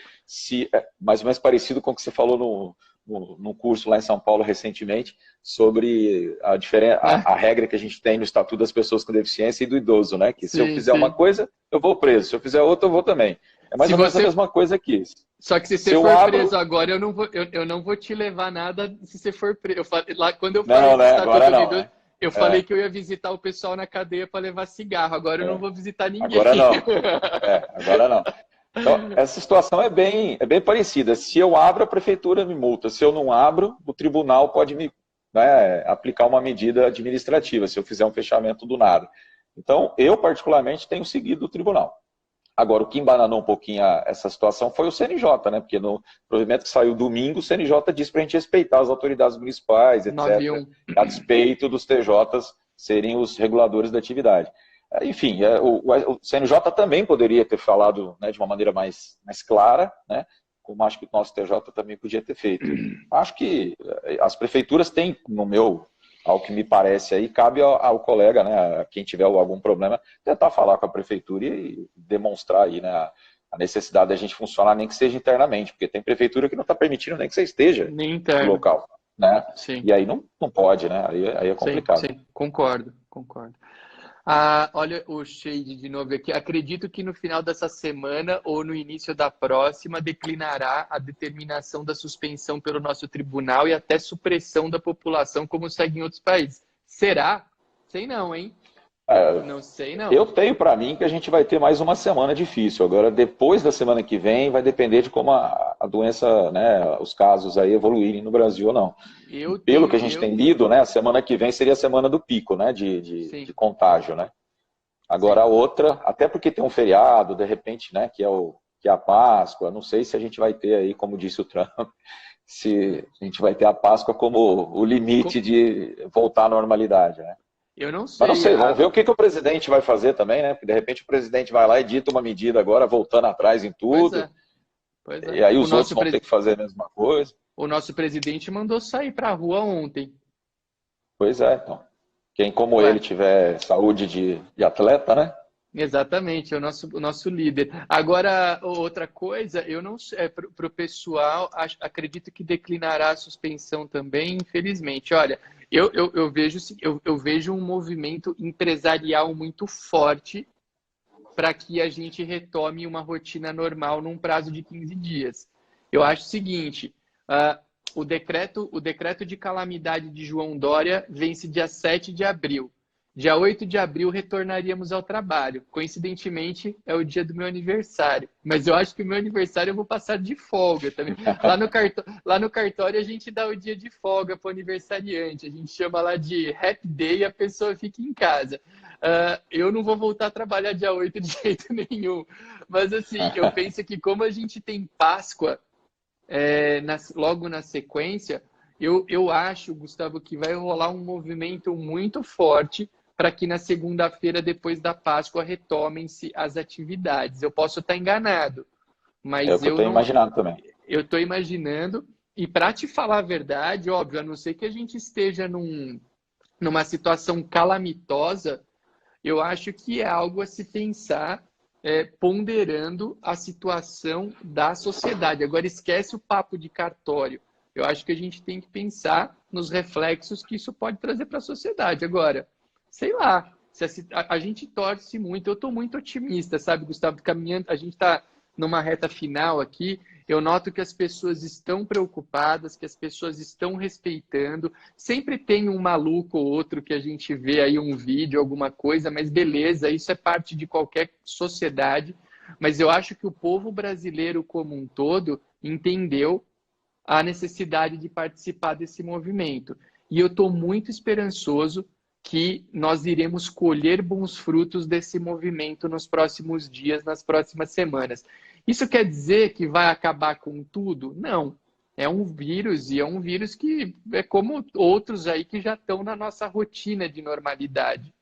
S2: mais ou menos parecido com o que você falou num curso lá em São Paulo recentemente, sobre a regra que a gente tem no Estatuto das Pessoas com Deficiência e do idoso, né? Que se eu fizer uma coisa, eu vou preso, se eu fizer outra, eu vou também. É mais ou menos a mesma coisa aqui.
S1: Só que se você for preso agora, eu não vou te levar nada se você for preso. Quando eu falei do Estatuto do Idoso, eu falei que eu ia visitar o pessoal na cadeia para levar cigarro. Agora eu não vou visitar ninguém.
S2: Agora não. Agora não. Então, essa situação é bem parecida. Se eu abro, a prefeitura me multa. Se eu não abro, o tribunal pode me aplicar uma medida administrativa, se eu fizer um fechamento do nada. Então, eu particularmente tenho seguido o tribunal. Agora, o que embananou um pouquinho essa situação foi o CNJ, né? Porque no provimento que saiu domingo, o CNJ disse para a gente respeitar as autoridades municipais, etc.,
S1: 9-1.
S2: a despeito dos TJs serem os reguladores da atividade. Enfim, o CNJ também poderia ter falado, né, de uma maneira mais clara, né? Como acho que o nosso TJ também podia ter feito. Acho que as prefeituras têm, ao que me parece aí, cabe ao colega, né, a quem tiver algum problema, tentar falar com a prefeitura e demonstrar aí, né, a necessidade da gente funcionar, nem que seja internamente, porque tem prefeitura que não está permitindo nem que você esteja no local, né?
S1: Sim.
S2: E aí não pode, né? Aí é complicado.
S1: Sim, concordo. Olha o Shade de novo aqui. Acredito que no final dessa semana ou no início da próxima declinará a determinação da suspensão pelo nosso tribunal e até supressão da população, como segue em outros países. Será? Sei não, hein? Não sei não.
S2: Eu tenho para mim que a gente vai ter mais uma semana difícil. Agora, depois da semana que vem, vai depender de como a doença, né, os casos aí evoluírem no Brasil ou não. Pelo que a gente tem lido, né, a semana que vem seria a semana do pico, né, de contágio, né? Agora, a outra, até porque tem um feriado, de repente, né, que é a Páscoa, não sei se a gente vai ter aí, como disse o Trump, se a gente vai ter a Páscoa como o limite de voltar à normalidade, né?
S1: Eu não sei.
S2: Mas não sei, vamos ver o que o presidente vai fazer também, né? Porque de repente o presidente vai lá e dita uma medida agora, voltando atrás em tudo. Pois é. E aí os outros vão ter que fazer a mesma coisa.
S1: O nosso presidente mandou sair para a rua ontem.
S2: Pois é, então. Quem como ele tiver saúde de atleta, né?
S1: Exatamente, é o nosso líder. Agora, outra coisa, eu não sei, para o pessoal, acredito que declinará a suspensão também, infelizmente. Olha, eu vejo um movimento empresarial muito forte para que a gente retome uma rotina normal num prazo de 15 dias. Eu acho o seguinte, o decreto de calamidade de João Dória vence dia 7 de abril. Dia 8 de abril retornaríamos ao trabalho. Coincidentemente, é o dia do meu aniversário. Mas eu acho que o meu aniversário eu vou passar de folga também. Lá no cartório a gente dá o dia de folga para o aniversariante. A gente chama lá de Happy Day e a pessoa fica em casa. Eu não vou voltar a trabalhar dia 8 de jeito nenhum. Mas assim, eu penso que como a gente tem Páscoa logo na sequência, eu acho, Gustavo, que vai rolar um movimento muito forte para que na segunda-feira, depois da Páscoa, retomem-se as atividades. Eu posso estar enganado,
S2: É o
S1: mas
S2: que eu tenho imaginado também.
S1: eu estou imaginando. E para te falar a verdade, óbvio, a não ser que a gente esteja numa situação calamitosa, eu acho que é algo a se pensar, ponderando a situação da sociedade. Agora, esquece o papo de cartório. Eu acho que a gente tem que pensar nos reflexos que isso pode trazer para a sociedade. Agora, sei lá, se a gente torce muito, eu estou muito otimista, sabe, Gustavo? Caminhando, a gente está numa reta final aqui, eu noto que as pessoas estão preocupadas, que as pessoas estão respeitando. Sempre tem um maluco ou outro que a gente vê aí um vídeo, alguma coisa, mas beleza, isso é parte de qualquer sociedade. Mas eu acho que o povo brasileiro como um todo entendeu a necessidade de participar desse movimento. E eu estou muito esperançoso que nós iremos colher bons frutos desse movimento nos próximos dias, nas próximas semanas. Isso quer dizer que vai acabar com tudo? Não. É um vírus e é um vírus que é como outros aí que já estão na nossa rotina de normalidade.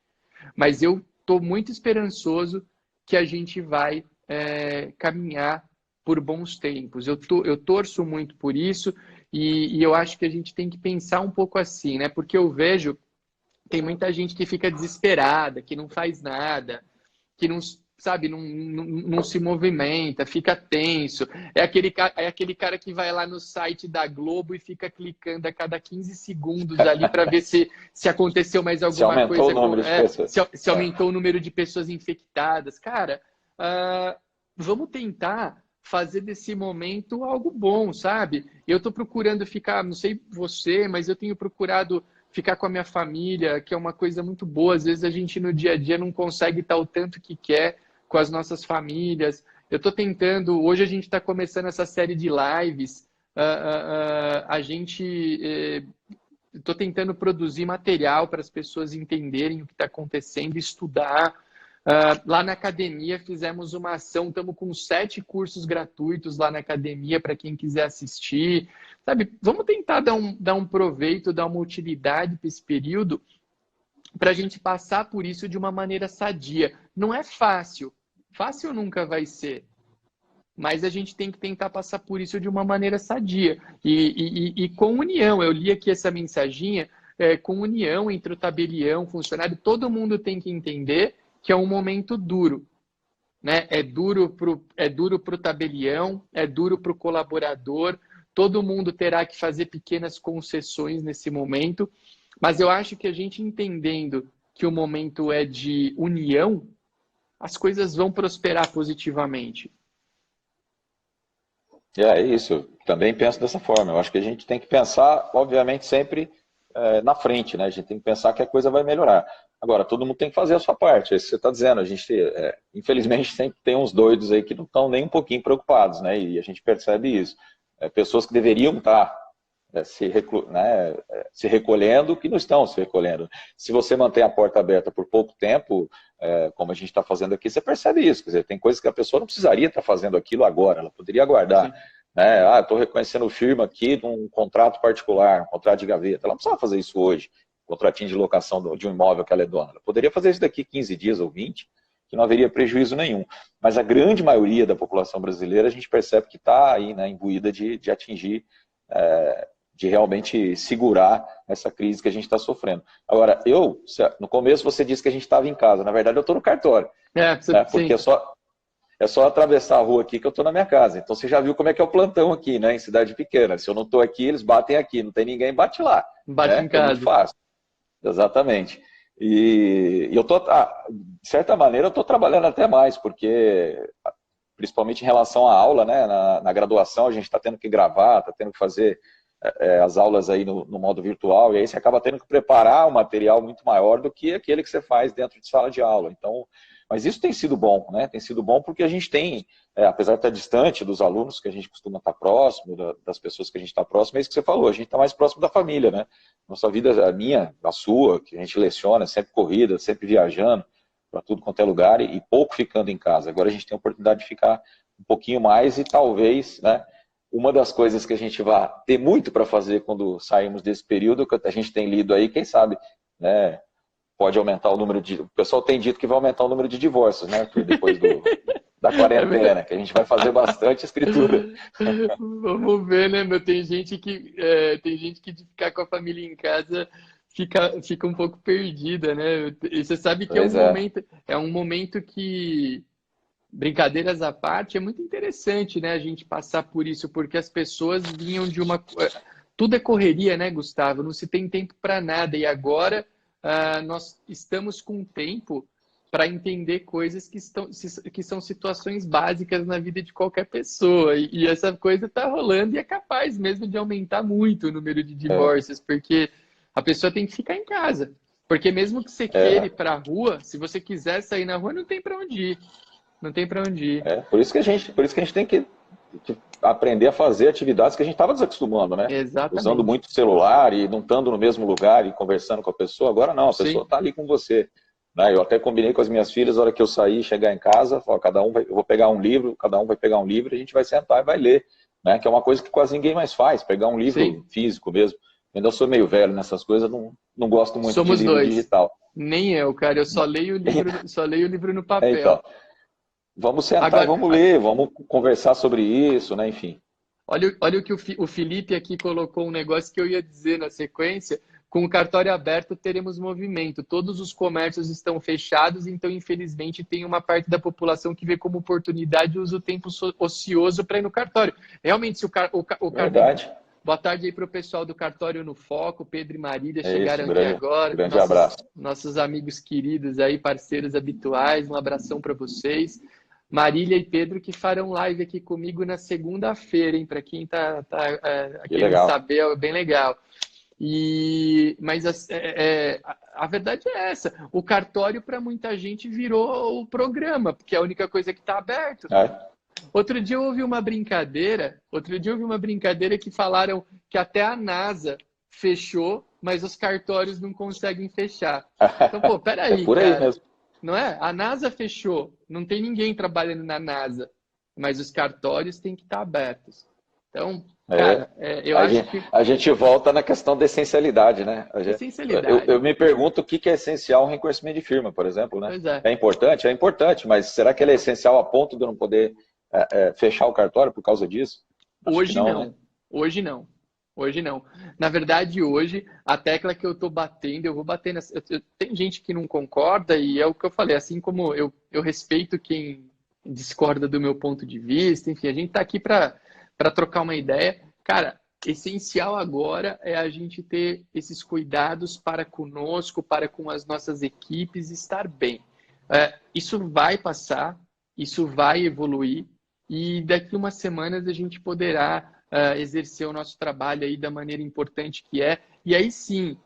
S1: Mas eu estou muito esperançoso que a gente vai caminhar por bons tempos. Eu torço muito por isso e eu acho que a gente tem que pensar um pouco assim, né? Porque eu vejo tem muita gente que fica desesperada, que não faz nada, que não, sabe, não se movimenta, fica tenso. É aquele cara que vai lá no site da Globo e fica clicando a cada 15 segundos ali para ver se aconteceu mais
S2: Se
S1: alguma
S2: aumentou
S1: coisa.
S2: o número de pessoas.
S1: Se aumentou o número de pessoas infectadas. Cara, vamos tentar fazer desse momento algo bom, sabe? Eu estou procurando ficar, não sei você, mas eu tenho procurado ficar com a minha família, que é uma coisa muito boa. Às vezes a gente no dia a dia não consegue estar o tanto que quer com as nossas famílias. Eu estou tentando, hoje a gente está começando essa série de lives, a gente estou tentando produzir material para as pessoas entenderem o que está acontecendo, estudar. Lá na academia fizemos uma ação, estamos com 7 cursos gratuitos lá na academia para quem quiser assistir. Sabe, vamos tentar dar um proveito, dar uma utilidade para esse período, para a gente passar por isso de uma maneira sadia. Não é fácil, fácil nunca vai ser, mas a gente tem que tentar passar por isso de uma maneira sadia. E com união, eu li aqui essa mensaginha, com união entre o tabelião, funcionário, todo mundo tem que entender que é um momento duro. Né? É duro para o tabelião, é duro para o colaborador, todo mundo terá que fazer pequenas concessões nesse momento, mas eu acho que a gente entendendo que o momento é de união, as coisas vão prosperar positivamente.
S2: É isso, eu também penso dessa forma. Eu acho que a gente tem que pensar, obviamente, sempre na frente, né? A gente tem que pensar que a coisa vai melhorar. Agora, todo mundo tem que fazer a sua parte, é isso que você está dizendo. A gente, infelizmente, sempre tem uns doidos aí que não estão nem um pouquinho preocupados, né? E a gente percebe isso. Pessoas que deveriam estar se recolhendo, que não estão se recolhendo. Se você mantém a porta aberta por pouco tempo, como a gente está fazendo aqui, você percebe isso. Quer dizer, tem coisas que a pessoa não precisaria estar fazendo aquilo agora, ela poderia aguardar. Né? Estou reconhecendo firma aqui de um contrato particular, um contrato de gaveta. Ela não precisava fazer isso hoje, contratinho de locação de um imóvel que ela é dona. Ela poderia fazer isso daqui 15 dias ou 20, que não haveria prejuízo nenhum. Mas a grande maioria da população brasileira, a gente percebe que está aí, né, imbuída de atingir, de realmente segurar essa crise que a gente está sofrendo. Agora, no começo você disse que a gente estava em casa, na verdade eu estou no cartório. Porque é só atravessar a rua aqui que eu estou na minha casa. Então você já viu como é que é o plantão aqui, né, em cidade pequena. Se eu não estou aqui, eles batem aqui. Não tem ninguém, bate lá.
S1: Bate em casa.
S2: É muito fácil. Exatamente. E eu tô, de certa maneira, eu estou trabalhando até mais, porque, principalmente em relação à aula, né, na graduação, a gente está tendo que gravar, está tendo que fazer as aulas aí no modo virtual, e aí você acaba tendo que preparar um material muito maior do que aquele que você faz dentro de sala de aula. Então, mas isso tem sido bom, né? Tem sido bom porque a gente tem, apesar de estar distante dos alunos, que a gente costuma estar próximo, das pessoas que a gente está próximo, é isso que você falou, a gente está mais próximo da família, né? Nossa vida, a minha, a sua, que a gente leciona, sempre corrida, sempre viajando para tudo quanto é lugar e pouco ficando em casa. Agora a gente tem a oportunidade de ficar um pouquinho mais e talvez, né, uma das coisas que a gente vai ter muito para fazer quando sairmos desse período, que a gente tem lido aí, quem sabe, né, pode aumentar o número de... O pessoal tem dito que vai aumentar o número de divórcios, né, Arthur, depois da quarentena, que a gente vai fazer bastante escritura.
S1: Vamos ver, né, meu? Tem gente que de ficar com a família em casa fica um pouco perdida, né? E você sabe que
S2: Pois é.
S1: é um momento que, brincadeiras à parte, é muito interessante, né, a gente passar por isso, porque as pessoas vinham de uma... Tudo é correria, né, Gustavo? Não se tem tempo para nada. E agora nós estamos com tempo para entender coisas que são situações básicas na vida de qualquer pessoa. E essa coisa está rolando e é capaz mesmo de aumentar muito o número de divórcios, porque a pessoa tem que ficar em casa. Porque mesmo que você queira ir para a rua, se você quiser sair na rua, não tem para onde ir. Não tem para onde ir.
S2: Por isso que a gente tem que aprender a fazer atividades que a gente estava desacostumando, né?
S1: Exatamente.
S2: Usando muito celular e não estando no mesmo lugar e conversando com a pessoa. Agora não, a pessoa está ali com você. Né? Eu até combinei com as minhas filhas, na hora que eu sair, chegar em casa, ó, eu vou pegar um livro, cada um vai pegar um livro e a gente vai sentar e vai ler. Né? Que é uma coisa que quase ninguém mais faz, pegar um livro físico mesmo. Eu ainda sou meio velho nessas coisas, não gosto muito de livro digital.
S1: Nem eu, cara. Eu só leio o livro no papel.
S2: Então, vamos sentar e vamos ler, vamos conversar sobre isso, né? Enfim.
S1: Olha o que o Felipe aqui colocou um negócio que eu ia dizer na sequência. Com o cartório aberto, teremos movimento. Todos os comércios estão fechados, então, infelizmente, tem uma parte da população que vê como oportunidade e usa o tempo ocioso para ir no cartório. Realmente, se o
S2: Verdade.
S1: Boa tarde aí para o pessoal do Cartório no Foco, Pedro e Marília chegaram aqui agora.
S2: Grande abraço.
S1: Nossos amigos queridos aí, parceiros habituais, um abração para vocês. Marília e Pedro que farão live aqui comigo na segunda-feira, hein? Para quem está querendo saber, é bem legal. Mas a verdade é essa. O cartório, para muita gente, virou o programa, porque é a única coisa que está aberto. Outro dia eu ouvi uma brincadeira que falaram que até a NASA fechou, mas os cartórios não conseguem fechar. Então, pô, peraí,
S2: por aí mesmo.
S1: Não é? A NASA fechou, não tem ninguém trabalhando na NASA, mas os cartórios têm que estar abertos. Então, cara,
S2: a gente volta na questão da essencialidade, né?
S1: Essencialidade.
S2: Eu me pergunto o que é essencial um reconhecimento de firma, por exemplo, né?
S1: Pois é.
S2: É importante? É importante, mas será que ele é essencial a ponto de eu não poder fechar o cartório por causa disso?
S1: Hoje não. Né? Hoje não. Na verdade, hoje, a tecla que eu estou batendo, eu vou bater nessa... Tem gente que não concorda e é o que eu falei, assim como eu respeito quem discorda do meu ponto de vista, enfim, a gente está aqui para trocar uma ideia. Cara, essencial agora é a gente ter esses cuidados para conosco, para com as nossas equipes estar bem. Isso vai passar, isso vai evoluir e daqui umas semanas a gente poderá exercer o nosso trabalho aí da maneira importante que é. E aí sim,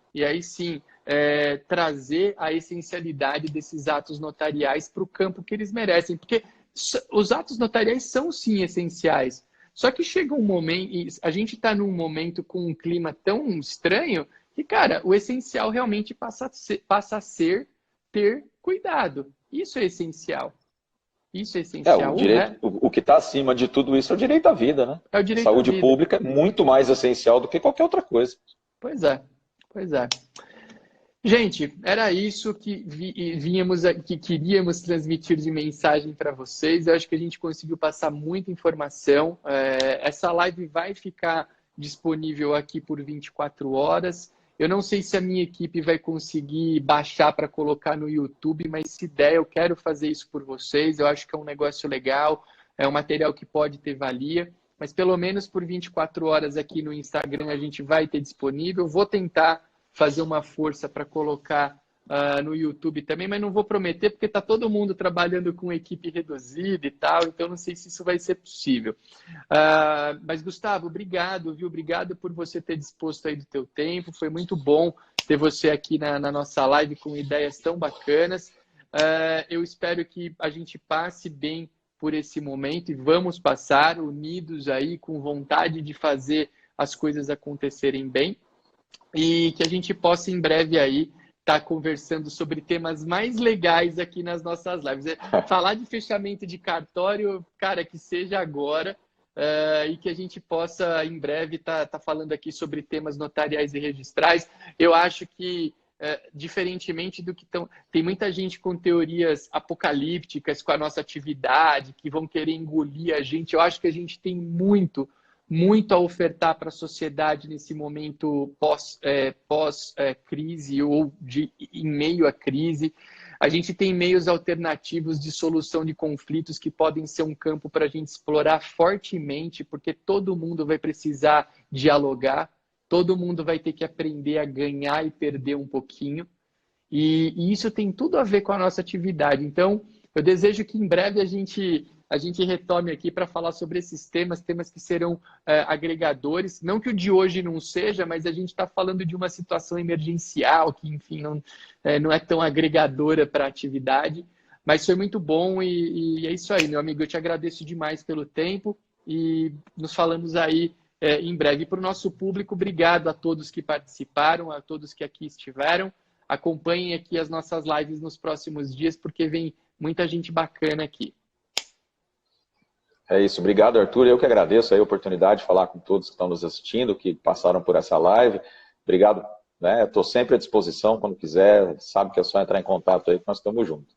S1: trazer a essencialidade desses atos notariais para o campo que eles merecem. Porque os atos notariais são sim essenciais. Só que chega um momento, a gente está num momento com um clima tão estranho que, cara, o essencial realmente passa a ser ter cuidado. Isso é essencial. Isso é essencial.
S2: O que está acima de tudo isso é o direito à vida, né?
S1: É o direito
S2: Saúde
S1: à vida.
S2: Pública é muito mais essencial do que qualquer outra coisa.
S1: Pois é. Gente, era isso que que queríamos transmitir de mensagem para vocês. Eu acho que a gente conseguiu passar muita informação. Essa live vai ficar disponível aqui por 24 horas. Eu não sei se a minha equipe vai conseguir baixar para colocar no YouTube, mas se der, eu quero fazer isso por vocês. Eu acho que é um negócio legal, é um material que pode ter valia, mas pelo menos por 24 horas aqui no Instagram a gente vai ter disponível. Vou tentar fazer uma força para colocar no YouTube também, mas não vou prometer porque está todo mundo trabalhando com equipe reduzida e tal, então não sei se isso vai ser possível. Mas, Gustavo, obrigado, viu? Obrigado por você ter disposto aí do teu tempo, foi muito bom ter você aqui na nossa live com ideias tão bacanas. Eu espero que a gente passe bem por esse momento e vamos passar unidos aí, com vontade de fazer as coisas acontecerem bem e que a gente possa em breve aí estar conversando sobre temas mais legais aqui nas nossas lives. Falar de fechamento de cartório, cara, que seja agora, e que a gente possa, em breve, tá falando aqui sobre temas notariais e registrais. Eu acho que, diferentemente do que tem muita gente com teorias apocalípticas com a nossa atividade, que vão querer engolir a gente. Eu acho que a gente tem muito a ofertar para a sociedade nesse momento pós-crise ou em meio à crise. A gente tem meios alternativos de solução de conflitos que podem ser um campo para a gente explorar fortemente, porque todo mundo vai precisar dialogar, todo mundo vai ter que aprender a ganhar e perder um pouquinho. E isso tem tudo a ver com a nossa atividade. Então, eu desejo que em breve a gente retome aqui para falar sobre esses temas que serão agregadores. Não que o de hoje não seja, mas a gente está falando de uma situação emergencial que, enfim, não é tão agregadora para a atividade. Mas foi muito bom e é isso aí, meu amigo. Eu te agradeço demais pelo tempo e nos falamos aí em breve. Para o nosso público, obrigado a todos que participaram, a todos que aqui estiveram. Acompanhem aqui as nossas lives nos próximos dias, porque vem muita gente bacana aqui.
S2: É isso, obrigado, Arthur. Eu que agradeço a oportunidade de falar com todos que estão nos assistindo, que passaram por essa live. Obrigado, né? Estou sempre à disposição, quando quiser, sabe que é só entrar em contato aí que nós estamos juntos.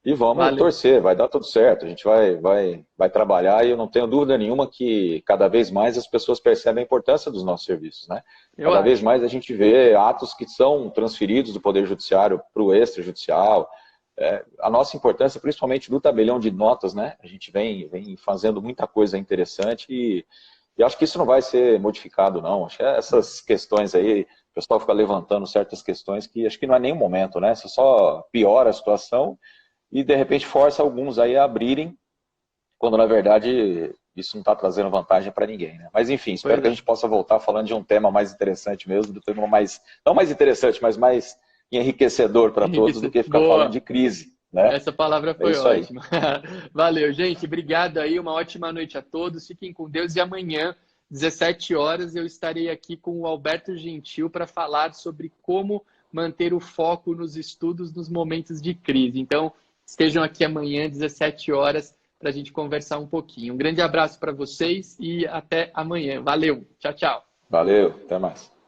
S2: E vamos torcer, vai dar tudo certo, a gente vai trabalhar e eu não tenho dúvida nenhuma que cada vez mais as pessoas percebem a importância dos nossos serviços, né? Cada vez mais a gente vê atos que são transferidos do Poder Judiciário para o extrajudicial. A nossa importância, principalmente do tabelião de notas, né? A gente vem fazendo muita coisa interessante e acho que isso não vai ser modificado, não. Acho que essas questões aí, o pessoal fica levantando certas questões que acho que não é nem o momento, né? Isso só piora a situação e, de repente, força alguns aí a abrirem, quando, na verdade, isso não está trazendo vantagem para ninguém, né? Mas, enfim, espero que a gente possa voltar falando de um tema mais interessante mesmo, do tema mais, não mais interessante, mas mais enriquecedor para todos do que ficar falando de crise, né?
S1: Essa palavra foi ótima. Valeu, gente. Obrigado aí. Uma ótima noite a todos. Fiquem com Deus. E amanhã, 17 horas, eu estarei aqui com o Alberto Gentil para falar sobre como manter o foco nos estudos nos momentos de crise. Então, estejam aqui amanhã, 17 horas, para a gente conversar um pouquinho. Um grande abraço para vocês e até amanhã. Valeu. Tchau, tchau.
S2: Valeu. Até mais.